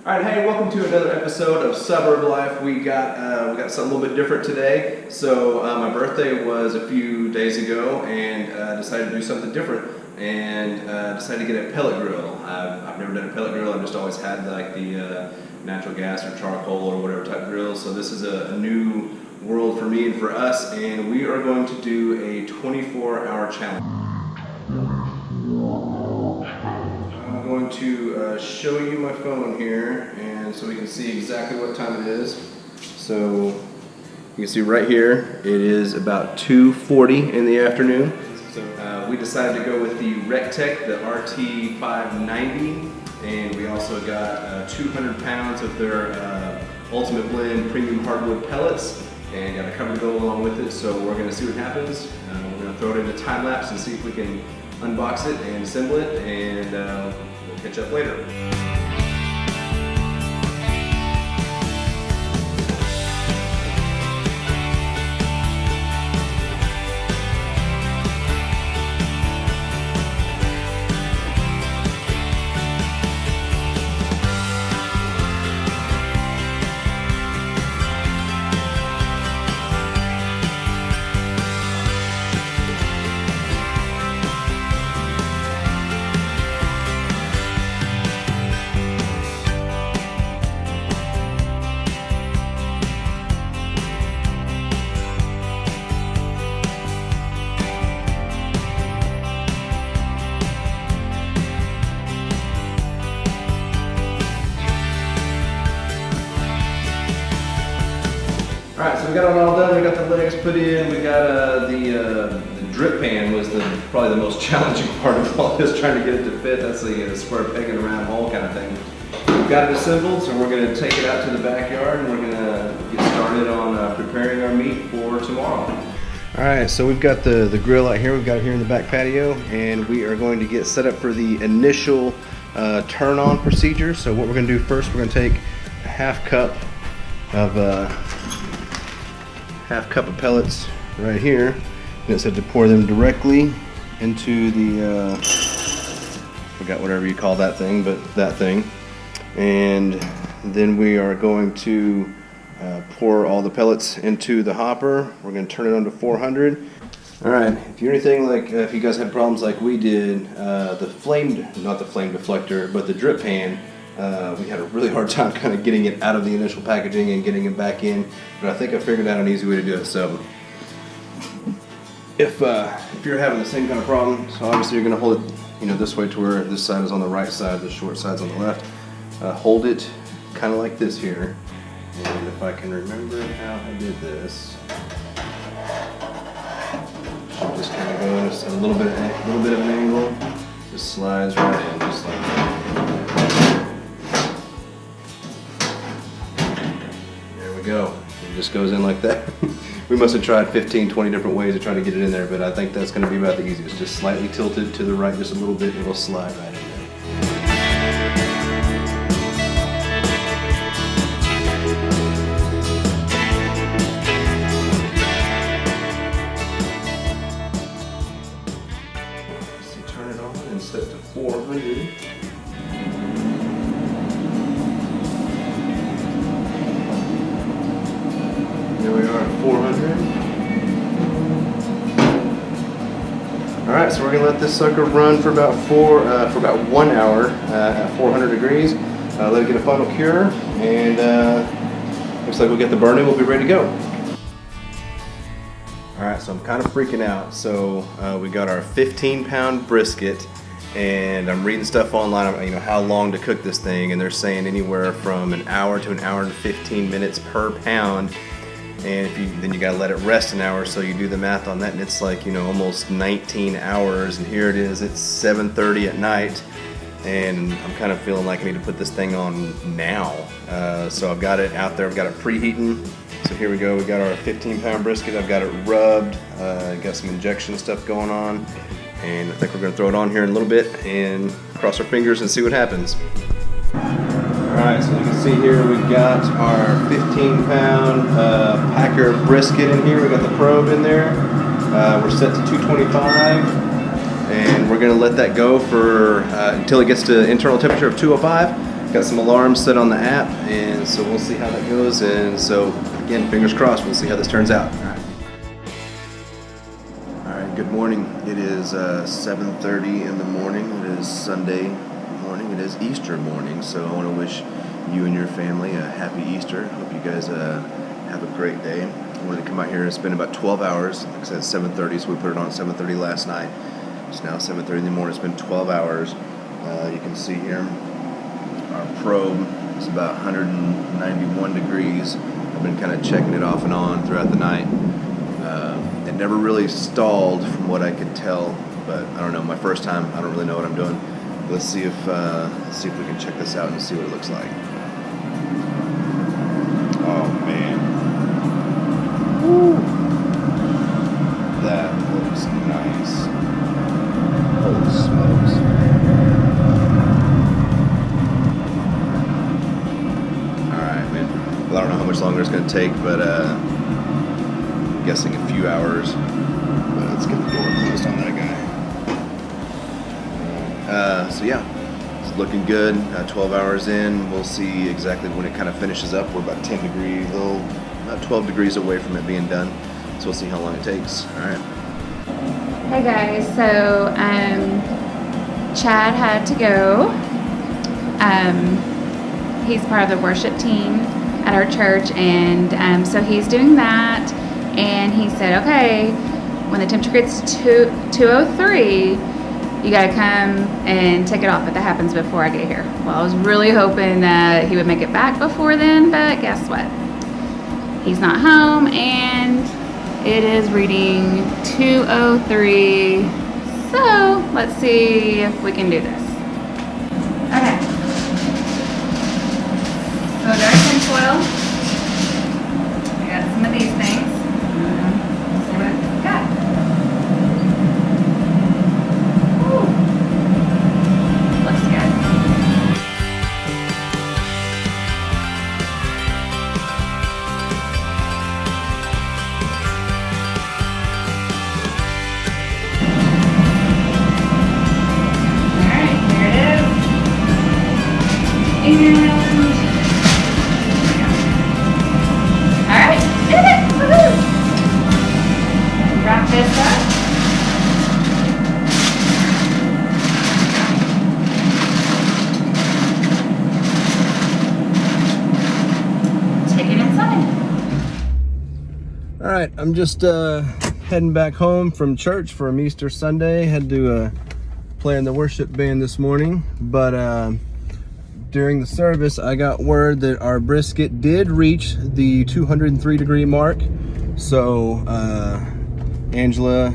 All right, hey, welcome to another episode of Suburb Life. We got something a little bit different today. So my birthday was a few days ago, and decided to do something different, and decided to get a pellet grill. I've never done a pellet grill. I've just always had like the natural gas or charcoal or whatever type grill. So this is a new world for me and for us, and we are going to do a 24-hour challenge. I'm going to show you my phone here, and so we can see exactly what time it is. So you can see right here, it is about 2:40 in the afternoon. So we decided to go with the Tec RT-590, and we also got 200 pounds of their Ultimate Blend premium hardwood pellets, and got a cover to go along with it. So we're going to see what happens. We're going to throw it into time lapse and see if we can unbox it and assemble it, and we'll catch up later. Alright, so we got it all done, we got the legs put in, we got the drip pan was probably the most challenging part of all this, trying to get it to fit. That's the square peg in a round hole kind of thing. We've got it assembled, so we're going to take it out to the backyard, and we're going to get started on preparing our meat for tomorrow. Alright, so we've got the grill out here, we've got it here in the back patio, and we are going to get set up for the initial turn on procedure. So what we're going to do first, we're going to take a half cup of pellets right here, and it said to pour them directly into the forgot whatever you call that thing, but that thing. And then we are going to pour all the pellets into the hopper. We're going to turn it on to 400. Alright, if you're anything like, if you guys had problems like we did, not the flame deflector, but the drip pan, we had a really hard time kind of getting it out of the initial packaging and getting it back in, but I think I figured out an easy way to do it. So if you're having the same kind of problem, so obviously you're going to hold it, this way to where this side is on the right side, the short side's on the left. Hold it kind of like this here, and if I can remember how I did this, should just kind of go in just a little bit of an angle. Just slides right in, just like that. Go. It just goes in like that. We must have tried 15, 20 different ways to try to get it in there, but I think that's going to be about the easiest. Just slightly tilted to the right just a little bit, and it'll slide right in there. So turn it on and set to 400. Here we are at 400. All right, so we're gonna let this sucker run for about 1 hour at 400 degrees. Let it get a final cure, and looks like we'll get the burning. We'll be ready to go. All right, so I'm kind of freaking out. So we got our 15-pound brisket, and I'm reading stuff online, how long to cook this thing, and they're saying anywhere from an hour to an hour and 15 minutes per pound. And then you gotta let it rest an hour, so you do the math on that, and it's like almost 19 hours. And here it is, it's 7:30 at night, and I'm kind of feeling like I need to put this thing on now. So I've got it out there, I've got it preheating. So here we go, we got our 15-pound brisket. I've got it rubbed, got some injection stuff going on, and I think we're gonna throw it on here in a little bit and cross our fingers and see what happens. Alright, so you can see here we've got our 15-pound Packer brisket in here. We got the probe in there. We're set to 225, and we're going to let that go for until it gets to internal temperature of 205. Got some alarms set on the app, and so we'll see how that goes. And so again, fingers crossed, we'll see how this turns out. All right, good morning. It is 7:30 in the morning. It is Sunday morning. It is Easter morning, so I want to wish you and your family a happy Easter. Hope you guys have a great day. I wanted to come out here and spend about 12 hours. Like I said, 7:30, so we put it on at 7:30 last night. It's now 7:30 in the morning. It's been 12 hours. You can see here our probe is about 191 degrees. I've been kind of checking it off and on throughout the night. It never really stalled from what I could tell, but I don't know. My first time, I don't really know what I'm doing. Let's see if we can check this out and see what it looks like. Oh man. Woo. That looks nice. Holy smokes. Alright, man. Well, I don't know how much longer it's going to take, but I'm guessing a few hours. But let's get the door closed on that guy. So yeah, it's looking good. 12 hours in. We'll see exactly when it kind of finishes up. We're about 10 degrees, about 12 degrees away from it being done. So we'll see how long it takes. Alright. Hey guys, so Chad had to go. He's part of the worship team at our church, and so he's doing that. And he said, okay, when the temperature gets to 203, you gotta come and take it off, but that happens before I get here. Well, I was really hoping that he would make it back before then, but guess what? He's not home, and it is reading 203. So let's see if we can do this. Okay. So there's some foil. I got some of these things. Let's see what I got. Ooh. Looks good. Alright, did it! Woohoo! Wrap this up. Take it inside. Alright, I'm just heading back home from church from Easter Sunday. Had to play in the worship band this morning, but during the service, I got word that our brisket did reach the 203 degree mark. So Angela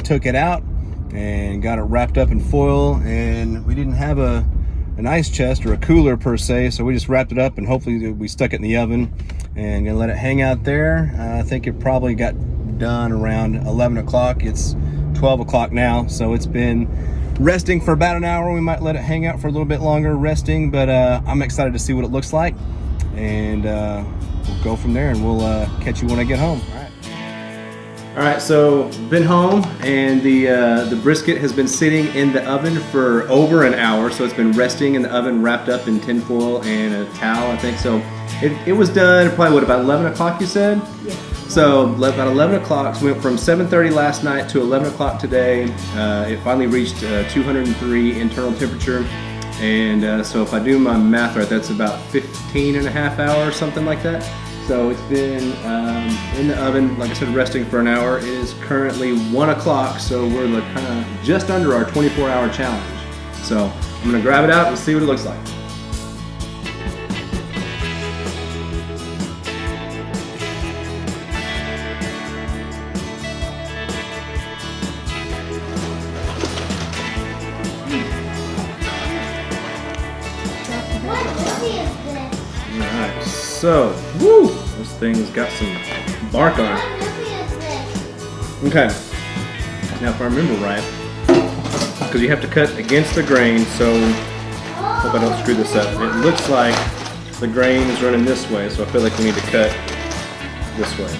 took it out and got it wrapped up in foil, and we didn't have an ice chest or a cooler per se, so we just wrapped it up and hopefully we stuck it in the oven and gonna let it hang out there. I think it probably got done around 11 o'clock. It's 12 o'clock now, so it's been resting for about an hour. We might let it hang out for a little bit longer resting, but I'm excited to see what it looks like, and we'll go from there, and we'll catch you when I get home. All right, so been home, and the brisket has been sitting in the oven for over an hour, so it's been resting in the oven wrapped up in tin foil and a towel, I think. So it was done probably, what, about 11 o'clock you said? Yeah. So about 11 o'clock, so we went from 7:30 last night to 11 o'clock today. It finally reached 203 internal temperature. And so if I do my math right, that's about 15 and a half hours, something like that. So it's been in the oven, like I said, resting for an hour. It is currently 1 o'clock, so we're kind of just under our 24-hour challenge. So I'm gonna grab it out and see what it looks like. Alright, so, woo! This thing's got some bark on it. Okay, now if I remember right, because you have to cut against the grain, so hope I don't screw this up. It looks like the grain is running this way, so I feel like we need to cut this way.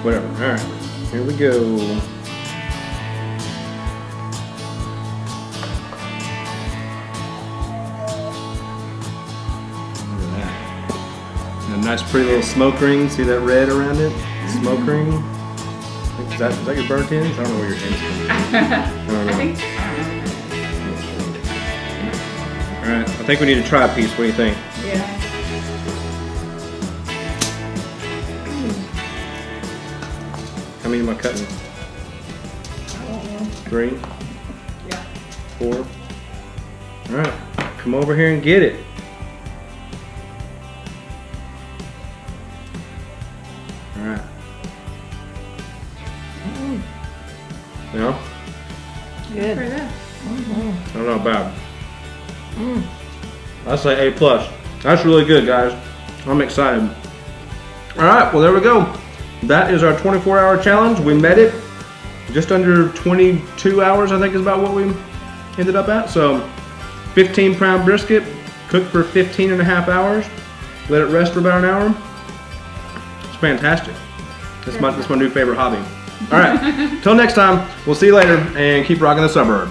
Whatever, alright, here we go. A nice pretty little smoke ring. See that red around it? Smoke ring. Is that your burnt ends? I don't know where your ends come from. I think. Alright, I think we need to try a piece. What do you think? Yeah. How many am I cutting? 3? Yeah. 4? Alright, come over here and get it. Alright. No? Good. I don't know about. I say A+. That's really good, guys. I'm excited. Alright, well there we go. That is our 24-hour challenge. We met it. Just under 22 hours, I think is about what we ended up at. So 15-pound brisket, cooked for 15 and a half hours. Let it rest for about an hour. It's fantastic. That's my new favorite hobby. All right, till next time, we'll see you later and keep rocking the suburb.